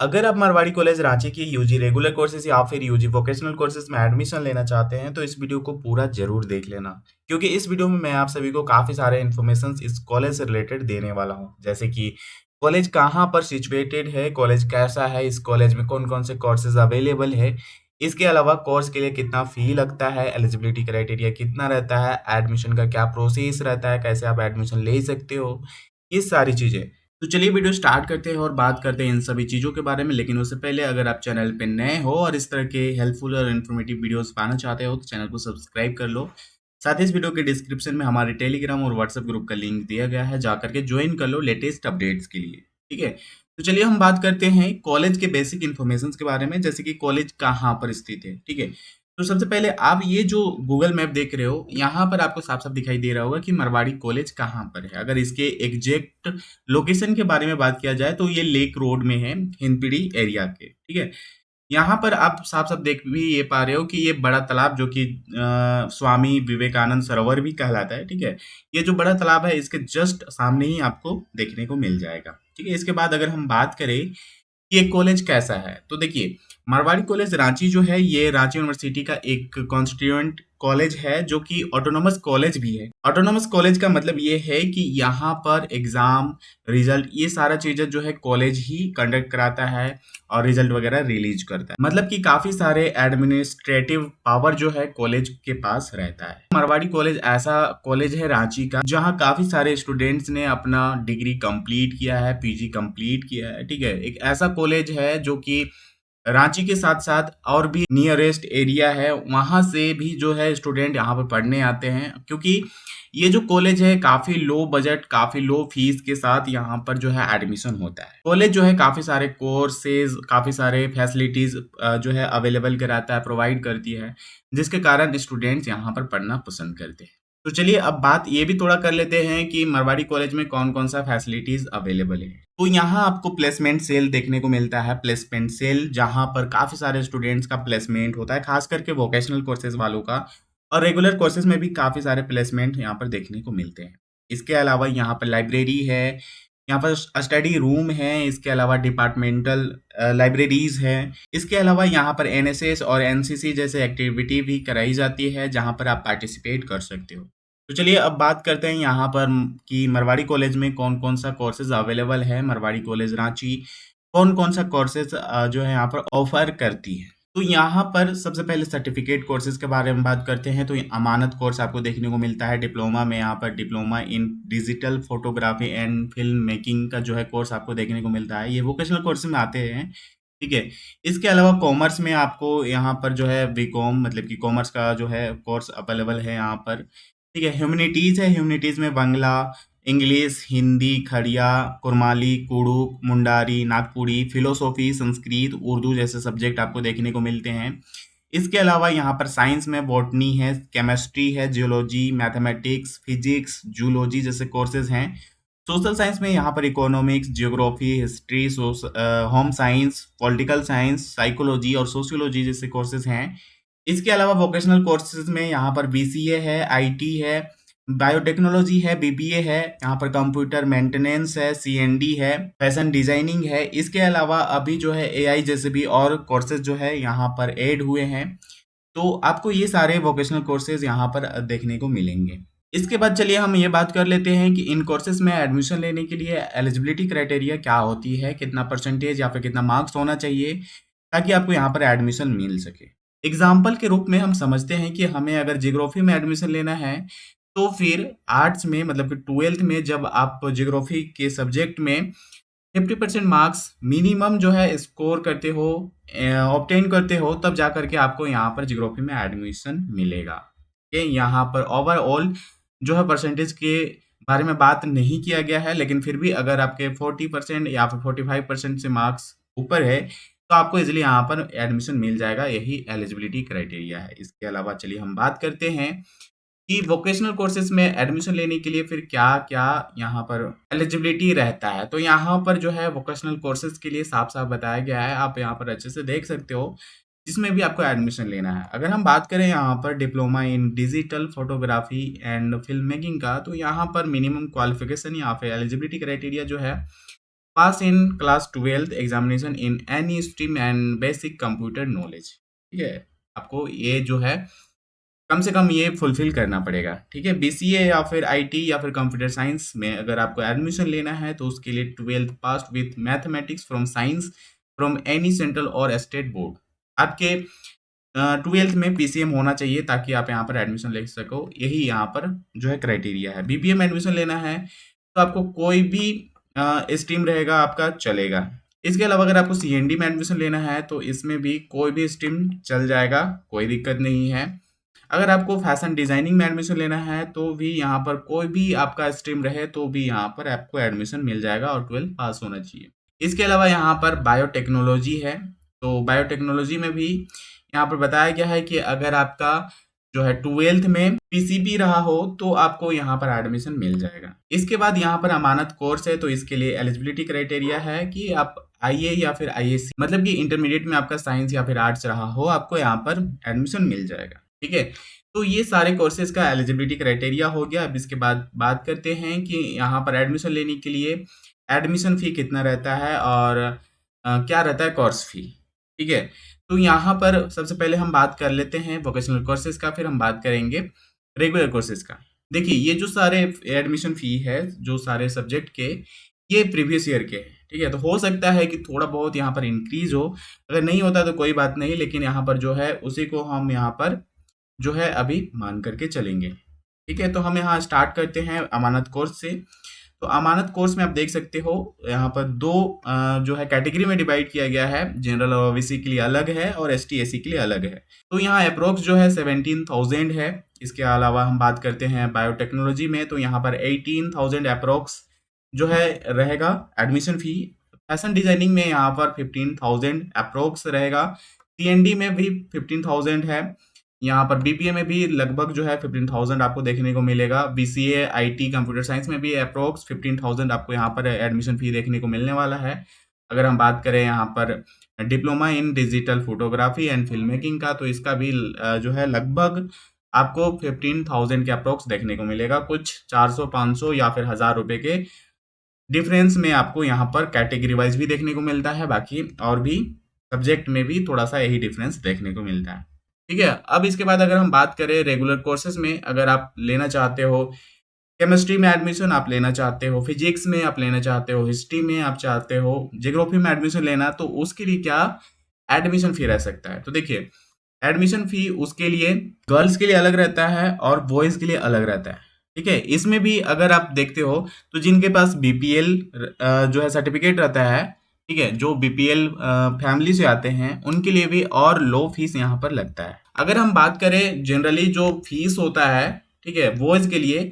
अगर आप मारवाड़ी कॉलेज रांची की यूजी रेगुलर कोर्सेज या फिर यूजी वोकेशनल कोर्सेज में एडमिशन लेना चाहते हैं तो इस वीडियो को पूरा जरूर देख लेना, क्योंकि इस वीडियो में मैं आप सभी को काफ़ी सारे इन्फॉर्मेशन इस कॉलेज से रिलेटेड देने वाला हूं, जैसे कि कॉलेज कहाँ पर सिचुएटेड है, कॉलेज कैसा है, इस कॉलेज में कौन कौन से कोर्सेज अवेलेबल है, इसके अलावा कोर्स के लिए कितना फी लगता है, एलिजिबिलिटी क्राइटेरिया कितना रहता है, एडमिशन का क्या प्रोसेस रहता है, कैसे आप एडमिशन ले सकते हो, ये सारी चीज़ें। तो चलिए वीडियो स्टार्ट करते हैं और बात करते हैं इन सभी चीज़ों के बारे में। लेकिन उससे पहले अगर आप चैनल पे नए हो और इस तरह के हेल्पफुल और इन्फॉर्मेटिव वीडियोस पाना चाहते हो तो चैनल को सब्सक्राइब कर लो। साथ ही इस वीडियो के डिस्क्रिप्शन में हमारे टेलीग्राम और व्हाट्सएप ग्रुप का लिंक दिया गया है, जाकर के ज्वाइन कर लो लेटेस्ट अपडेट्स के लिए। ठीक है, तो चलिए हम बात करते हैं कॉलेज के बेसिक इन्फॉर्मेशन के बारे में, जैसे कि कॉलेज कहाँ पर स्थित है। ठीक है, तो सबसे पहले आप ये जो गूगल मैप देख रहे हो, यहाँ पर आपको साफ साफ दिखाई दे रहा होगा कि मारवाड़ी कॉलेज कहाँ पर है। अगर इसके एग्जैक्ट लोकेशन के बारे में बात किया जाए तो ये लेक रोड में है, हिंदपीढ़ी एरिया के। ठीक है, यहाँ पर आप साफ साफ देख भी ये पा रहे हो कि ये बड़ा तालाब जो कि स्वामी विवेकानंद सरोवर भी कहलाता है। ठीक है, ये जो बड़ा तालाब है इसके जस्ट सामने ही आपको देखने को मिल जाएगा। ठीक है, इसके बाद अगर हम बात करें ये कॉलेज कैसा है, तो देखिए मारवाड़ी कॉलेज रांची जो है ये रांची यूनिवर्सिटी का एक कॉन्स्टिट्यूएंट कॉलेज है, जो कि ऑटोनोमस कॉलेज भी है। ऑटोनोमस कॉलेज का मतलब ये है कि यहाँ पर एग्जाम, रिजल्ट, ये सारा चीजें जो है कॉलेज ही कंडक्ट कराता है और रिजल्ट वगैरह रिलीज करता है। मतलब कि काफी सारे एडमिनिस्ट्रेटिव पावर जो है कॉलेज के पास रहता है। मारवाड़ी कॉलेज ऐसा कॉलेज है रांची का जहाँ काफी सारे स्टूडेंट्स ने अपना डिग्री कंप्लीट किया है, पीजी कंप्लीट किया है। ठीक है, एक ऐसा कॉलेज है जो कि रांची के साथ साथ और भी नियरेस्ट एरिया है, वहां से भी जो है स्टूडेंट यहाँ पर पढ़ने आते हैं, क्योंकि ये जो कॉलेज है काफी लो बजट, काफी लो फीस के साथ यहाँ पर जो है एडमिशन होता है। कॉलेज जो है काफी सारे कोर्सेज, काफी सारे फैसिलिटीज जो है अवेलेबल कराता है, प्रोवाइड करती है, जिसके कारण स्टूडेंट्स यहाँ पर पढ़ना पसंद करते हैं। तो चलिए अब बात ये भी थोड़ा कर लेते हैं कि मारवाड़ी कॉलेज में कौन कौन सा फैसिलिटीज अवेलेबल है। तो यहाँ आपको प्लेसमेंट सेल देखने को मिलता है, प्लेसमेंट सेल जहाँ पर काफी सारे स्टूडेंट्स का प्लेसमेंट होता है, खास करके वोकेशनल कोर्सेज वालों का, और रेगुलर कोर्सेज में भी काफी सारे प्लेसमेंट यहाँ पर देखने को मिलते हैं। इसके अलावा यहाँ पर लाइब्रेरी है, यहाँ पर स्टडी रूम है, इसके अलावा डिपार्टमेंटल लाइब्रेरीज है। इसके अलावा यहाँ पर एनएसएस और एनसीसी जैसे एक्टिविटी भी कराई जाती है, जहाँ पर आप पार्टिसिपेट कर सकते हो। तो चलिए अब बात करते हैं यहाँ पर कि मारवाड़ी कॉलेज में कौन कौन सा कोर्सेज अवेलेबल है। मारवाड़ी कॉलेज रांची कौन कौन सा कोर्सेज जो है यहाँ पर ऑफर करती है। तो यहाँ पर सबसे पहले सर्टिफिकेट कोर्सेज के बारे में बात करते हैं, तो ये अमानत कोर्स आपको देखने को मिलता है। डिप्लोमा में यहाँ पर diploma in digital photography and film making का जो है कोर्स आपको देखने को मिलता है, ये वोकेशनल कोर्स में आते हैं। ठीक है, इसके अलावा कॉमर्स में आपको यहाँ पर जो है बीकॉम, मतलब कि कॉमर्स का जो है कोर्स अवेलेबल है यहाँ पर। ठीक है, ह्यूमैनिटीज है, ह्यूमैनिटीज में बांग्ला, इंग्लिश, हिंदी, खड़िया, कुरमाली, कुड़ुक, मुंडारी, नागपुरी, फिलोसॉफी, संस्कृत, उर्दू जैसे सब्जेक्ट आपको देखने को मिलते हैं। इसके अलावा यहाँ पर साइंस में बॉटनी है, केमिस्ट्री है, जियोलॉजी, मैथमेटिक्स, फिजिक्स, जूलॉजी जैसे कोर्सेज हैं। सोशल साइंस में यहाँ पर economics, geography, history, home science, political science, psychology और सोशियोलॉजी जैसे कोर्सेज हैं। इसके अलावा वोकेशनल कोर्सेज में यहाँ पर बीसीए है, आईटी है, बायोटेक्नोलॉजी है, बीबीए है, यहाँ पर कंप्यूटर मेंटेनेंस है, सीएनडी है, फैशन डिजाइनिंग है। इसके अलावा अभी जो है एआई जैसे भी और कोर्सेज जो है यहाँ पर ऐड हुए हैं। तो आपको ये सारे वोकेशनल कोर्सेज यहाँ पर देखने को मिलेंगे। इसके बाद चलिए हम ये बात कर लेते हैं कि इन कोर्सेज में एडमिशन लेने के लिए एलिजिबिलिटी क्राइटेरिया क्या होती है, कितना परसेंटेज या फिर कितना मार्क्स होना चाहिए ताकि आपको यहाँ पर एडमिशन मिल सके। एग्जाम्पल के रूप में हम समझते हैं कि हमें अगर जियोग्राफी में एडमिशन लेना है, तो फिर आर्ट्स में, मतलब कि ट्वेल्थ में जब आप जियोग्राफी के सब्जेक्ट में 50% मार्क्स मिनिमम जो है स्कोर करते हो, ऑब्टेन करते हो, तब जा करके आपको यहाँ पर जियोग्राफी में एडमिशन मिलेगा। ये यहाँ पर ओवरऑल जो है परसेंटेज के बारे में बात नहीं किया गया है, लेकिन फिर भी अगर आपके 40% या फिर 45% से मार्क्स ऊपर है तो आपको इजीली यहाँ पर एडमिशन मिल जाएगा। यही एलिजिबिलिटी क्राइटेरिया है। इसके अलावा चलिए हम बात करते हैं कि वोकेशनल कोर्सेज में एडमिशन लेने के लिए फिर क्या-क्या यहाँ पर एलिजिबिलिटी रहता है। तो यहाँ पर जो है वोकेशनल कोर्सेज के लिए साफ-साफ बताया गया है, आप यहाँ पर अच्छे से देख सकते हो, जिसमें भी आपको एडमिशन लेना है। अगर हम बात करें यहाँ पर diploma in digital photography and film making का, तो यहाँ पर मिनिमम क्वालिफिकेशन या फिर एलिजिबिलिटी क्राइटेरिया जो है pass in class 12th examination in any stream and basic computer knowledge. ठीक है, आपको ये जो है कम से कम ये फुलफिल करना पड़ेगा। ठीक है, बीसीए या फिर आईटी या फिर कंप्यूटर साइंस में अगर आपको एडमिशन लेना है तो उसके लिए 12th pass with mathematics from science from any central और स्टेट बोर्ड। आपके 12th में पीसीएम होना चाहिए ताकि आप यहाँ पर एडमिशन ले सको। यही यहाँ पर जो है क्राइटेरिया है। बीबीए में एडमिशन लेना है तो आपको कोई भी स्ट्रीम रहेगा आपका चलेगा। इसके अलावा अगर आपको सीएनडी में एडमिशन लेना है तो इसमें भी कोई भी स्ट्रीम चल जाएगा, कोई दिक्कत नहीं है। अगर आपको फैशन डिजाइनिंग में एडमिशन लेना है तो भी यहाँ पर कोई भी आपका स्ट्रीम रहे तो भी यहाँ पर आपको एडमिशन मिल जाएगा और 12th पास होना चाहिए। इसके अलावा यहाँ पर बायोटेक्नोलॉजी है, तो बायोटेक्नोलॉजी में भी यहाँ पर बताया गया है कि अगर आपका जो है 12th में पीसीबी रहा हो तो आपको यहाँ पर एडमिशन मिल जाएगा। इसके बाद यहाँ पर अमानत कोर्स है, तो इसके लिए एलिजिबिलिटी क्राइटेरिया है कि आप आईए या फिर आईएससी मतलब कि इंटरमीडिएट में आपका साइंस या फिर आर्ट्स रहा हो, आपको यहाँ पर एडमिशन मिल जाएगा। ठीक है, तो ये सारे कोर्सेज का एलिजिबिलिटी क्राइटेरिया हो गया। अब इसके बाद बात करते हैं कि यहाँ पर एडमिशन लेने के लिए एडमिशन फी कितना रहता है और क्या रहता है कोर्स फी। ठीक है, तो यहाँ पर सबसे पहले हम बात कर लेते हैं वोकेशनल कोर्सेज का, फिर हम बात करेंगे रेगुलर कोर्सेज का। देखिए, ये जो सारे एडमिशन फी है जो सारे सब्जेक्ट के, ये प्रीवियस ईयर के हैं। ठीक है, तो हो सकता है कि थोड़ा बहुत यहाँ पर इंक्रीज हो, अगर नहीं होता तो कोई बात नहीं, लेकिन यहाँ पर जो है उसी को हम यहाँ पर जो है अभी मान करके चलेंगे। ठीक है, तो हम यहाँ स्टार्ट करते हैं अमानत कोर्स से। तो अमानत कोर्स में आप देख सकते हो यहाँ पर दो जो है कैटेगरी में डिवाइड किया गया है। जनरल और ओबीसी के लिए अलग है और एसटी एसी के लिए अलग है। तो यहाँ अप्रोक्स जो है 17,000 है। इसके अलावा हम बात करते हैं बायोटेक्नोलॉजी में, तो यहाँ पर 18,000 अप्रोक्स जो है रहेगा एडमिशन फी। फैशन डिजाइनिंग में यहाँ पर 15,000 अप्रोक्स रहेगा। सीएनडी में भी 15,000 है। यहाँ पर बीपीए में भी लगभग जो है 15,000 आपको देखने को मिलेगा। बीसीए आईटी कंप्यूटर साइंस में भी अप्रोक्स 15,000 आपको यहाँ पर एडमिशन फी देखने को मिलने वाला है। अगर हम बात करें यहाँ पर diploma in digital photography and film making का, तो इसका भी जो है लगभग आपको 15,000 के अप्रोक्स देखने को मिलेगा। कुछ 400 500 या फिर 1,000 रुपए के डिफरेंस में आपको यहाँ पर कैटेगरी वाइज भी देखने को मिलता है। बाकी और भी सब्जेक्ट में भी थोड़ा सा यही डिफरेंस देखने को मिलता है। ठीक है, अब इसके बाद अगर हम बात करें रेगुलर कोर्सेज में, अगर आप लेना चाहते हो केमिस्ट्री में एडमिशन आप लेना चाहते हो, फिजिक्स में आप लेना चाहते हो, हिस्ट्री में आप चाहते हो, ज्योग्राफी में एडमिशन लेना, तो उसके लिए क्या एडमिशन फी रह सकता है। तो देखिए, एडमिशन फी उसके लिए गर्ल्स के लिए अलग रहता है और बॉयज के लिए अलग रहता है। ठीक है, इसमें भी अगर आप देखते हो तो जिनके पास बीपीएल जो है सर्टिफिकेट रहता है, ठीक है, जो बीपीएल फैमिली से आते हैं उनके लिए भी और लो फीस यहाँ पर लगता है। अगर हम बात करें जनरली जो फीस होता है, ठीक है, बॉयज के लिए,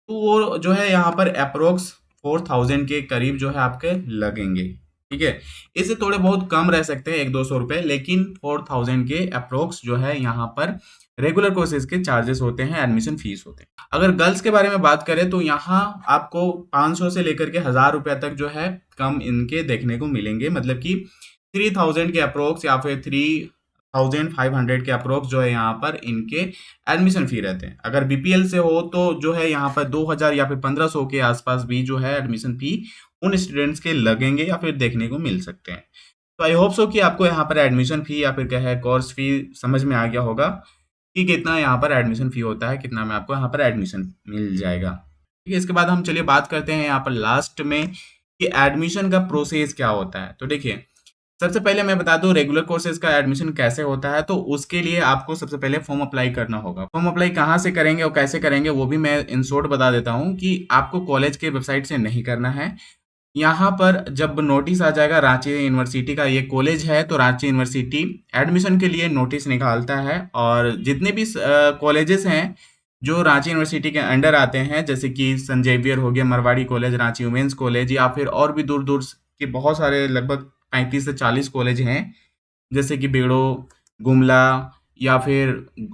तो वो जो है यहाँ पर अप्रोक्स 4,000 के करीब जो है आपके लगेंगे। ठीक है, इससे थोड़े बहुत कम रह सकते हैं 100-200 रुपए, लेकिन 4,000 के अप्रोक्स जो है यहाँ पर रेगुलर कोर्सेज के चार्जेस होते हैं, एडमिशन फीस होते हैं। अगर गर्ल्स के बारे में बात करें तो यहाँ आपको 500 से लेकर के 1,000 रुपया तक जो है कम इनके देखने को मिलेंगे, मतलब कि 3,000 के अप्रोक्स या फिर 3,500 के अप्रोक्स जो है यहाँ पर इनके एडमिशन फी रहते हैं। अगर बीपीएल से हो तो जो है यहाँ पर 2,000 या फिर 1,500 के आसपास भी जो है एडमिशन फी उन स्टूडेंट्स के लगेंगे या फिर देखने को मिल सकते हैं। तो आई होप सो कि आपको यहाँ पर एडमिशन फी या फिर क्या है कोर्स फी समझ में आ गया होगा कि कितना यहाँ पर एडमिशन फी होता है, कितना में आपको यहाँ पर एडमिशन मिल जाएगा। ठीक है, इसके बाद हम चलिए बात करते हैं यहाँ पर लास्ट में कि एडमिशन का प्रोसेस क्या होता है। तो देखिए, सबसे पहले मैं बता दूं रेगुलर कोर्सेज का एडमिशन कैसे होता है। तो उसके लिए आपको सबसे पहले फॉर्म अप्लाई करना होगा। फॉर्म अप्लाई कहाँ से करेंगे और कैसे करेंगे वो भी मैं इन शॉर्ट बता देता हूँ कि आपको कॉलेज के वेबसाइट से नहीं करना है। यहाँ पर जब नोटिस आ जाएगा, रांची यूनिवर्सिटी का ये कॉलेज है, तो रांची यूनिवर्सिटी एडमिशन के लिए नोटिस निकालता है और जितने भी कॉलेजेस हैं जो रांची यूनिवर्सिटी के अंडर आते हैं, जैसे कि सन जेवियर हो गया, Marwari college, Ranchi women's college, या फिर और भी दूर दूर के बहुत सारे लगभग 35 से 40 कॉलेज हैं, जैसे कि बेड़ो, गुमला या फिर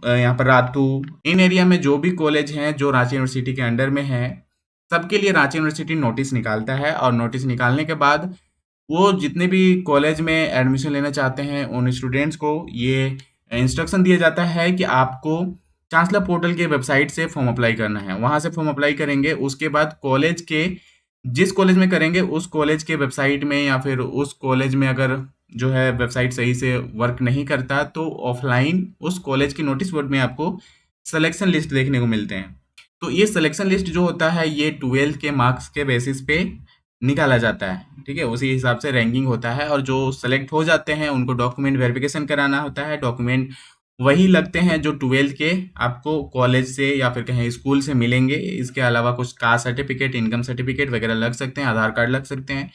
यहाँ पर रातू, इन एरिया में जो भी कॉलेज हैं जो रांची यूनिवर्सिटी के अंडर में है, सबके लिए रांची यूनिवर्सिटी नोटिस निकालता है। और नोटिस निकालने के बाद वो जितने भी कॉलेज में एडमिशन लेना चाहते हैं उन स्टूडेंट्स को ये इंस्ट्रक्शन दिया जाता है कि आपको चांसलर पोर्टल के वेबसाइट से फॉर्म अप्लाई करना है। वहाँ से फॉर्म अप्लाई करेंगे, उसके बाद कॉलेज के जिस कॉलेज में करेंगे उस कॉलेज के वेबसाइट में या फिर उस कॉलेज में अगर जो है वेबसाइट सही से वर्क नहीं करता तो ऑफलाइन उस कॉलेज की नोटिस बोर्ड में आपको सिलेक्शन लिस्ट देखने को मिलते हैं। तो ये सिलेक्शन लिस्ट जो होता है ये 12th के मार्क्स के बेसिस पे निकाला जाता है, ठीक है? उसी हिसाब से रैंकिंग होता है और जो सेलेक्ट हो जाते हैं उनको डॉक्यूमेंट वेरिफिकेशन कराना होता है। डॉक्यूमेंट वही लगते हैं जो 12th के आपको कॉलेज से या फिर कहीं स्कूल से मिलेंगे। इसके अलावा कुछ कास्ट सर्टिफिकेट, इनकम सर्टिफिकेट वगैरह लग सकते हैं, आधार कार्ड लग सकते हैं।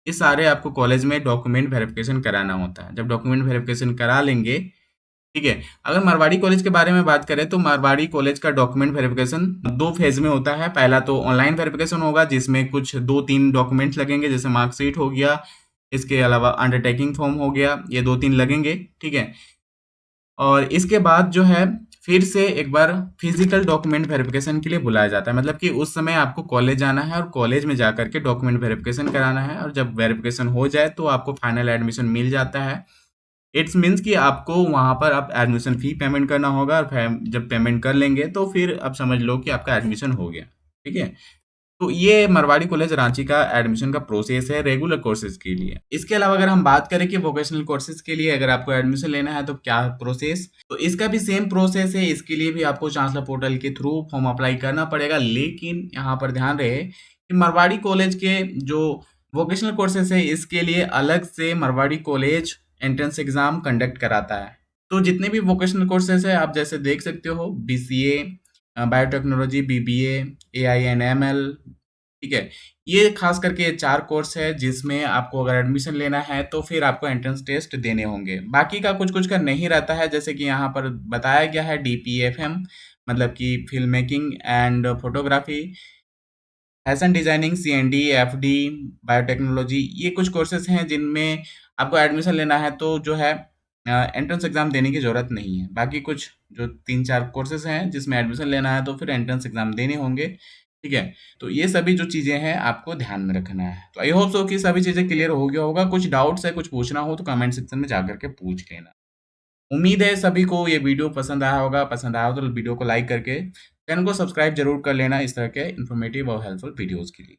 ये सारे आपको कॉलेज में डॉक्यूमेंट वेरिफिकेशन कराना होता है। जब डॉक्यूमेंट वेरिफिकेशन करा लेंगे, ठीक है? अगर मारवाड़ी कॉलेज के बारे में बात करें तो मारवाड़ी कॉलेज का डॉक्यूमेंट वेरिफिकेशन 2 फेज़ में होता है। पहला तो ऑनलाइन वेरिफिकेशन होगा जिसमें कुछ 2-3 डॉक्यूमेंट्स लगेंगे, जैसे मार्कशीट हो गया, इसके अलावा अंडरटेकिंग फॉर्म हो गया, ये 2-3 लगेंगे, ठीक है? और इसके बाद जो है फिर से एक बार फिजिकल डॉक्यूमेंट वेरिफिकेशन के लिए बुलाया जाता है। मतलब कि उस समय आपको कॉलेज जाना है और कॉलेज में जाकर के डॉक्यूमेंट वेरिफिकेशन कराना है और जब वेरिफिकेशन हो जाए तो आपको फाइनल एडमिशन मिल जाता है। इट्स मीन्स कि आपको वहाँ पर आप एडमिशन फ़ी पेमेंट करना होगा और जब पेमेंट कर लेंगे तो फिर आप समझ लो कि आपका एडमिशन हो गया, ठीक है? तो ये मारवाड़ी कॉलेज रांची का एडमिशन का प्रोसेस है रेगुलर कोर्सेज के लिए। इसके अलावा अगर हम बात करें कि वोकेशनल कोर्सेज के लिए अगर आपको एडमिशन लेना है तो क्या प्रोसेस, तो इसका भी सेम प्रोसेस है। इसके लिए भी आपको चांसलर पोर्टल के थ्रू फॉर्म अप्लाई करना पड़ेगा, लेकिन यहाँ पर ध्यान रहे कि मारवाड़ी कॉलेज के जो वोकेशनल कोर्सेज है इसके लिए अलग से Marwari college entrance exam conduct कराता है। तो जितने भी वोकेशनल कोर्सेज है आप जैसे देख सकते हो, BCA, बायोटेक्नोलॉजी, BBA, AINML, ठीक है? ये खास करके 4 कोर्स है जिसमें आपको अगर एडमिशन लेना है तो फिर आपको एंट्रेंस टेस्ट देने होंगे। बाकी का कुछ-कुछ का नहीं रहता है, जैसे कि यहाँ पर बताया गया है DPFM, मतलब कि film making and photography, fashion designing, CND, FD, biotechnology, ये कुछ कोर्सेज़ हैं जिनमें आपको एडमिशन लेना है तो जो है एंट्रेंस एग्ज़ाम देने की ज़रूरत नहीं है। बाकी कुछ जो 3-4 कोर्सेज़ हैं जिसमें एडमिशन लेना है तो फिर एंट्रेंस एग्ज़ाम देने होंगे, ठीक है? तो ये सभी जो चीज़ें हैं आपको ध्यान में रखना है। तो आई होप सो कि सभी चीज़ें क्लियर हो गया होगा। कुछ डाउट्स है, कुछ पूछना हो तो कमेंट सेक्शन में जाकर के पूछ लेना। उम्मीद है सभी को ये वीडियो पसंद आया होगा। पसंद आया हो तो वीडियो को लाइक करके चैनल को सब्सक्राइब ज़रूर कर लेना इस तरह के इन्फॉर्मेटिव और हेल्पफुल वीडियोज़ के लिए।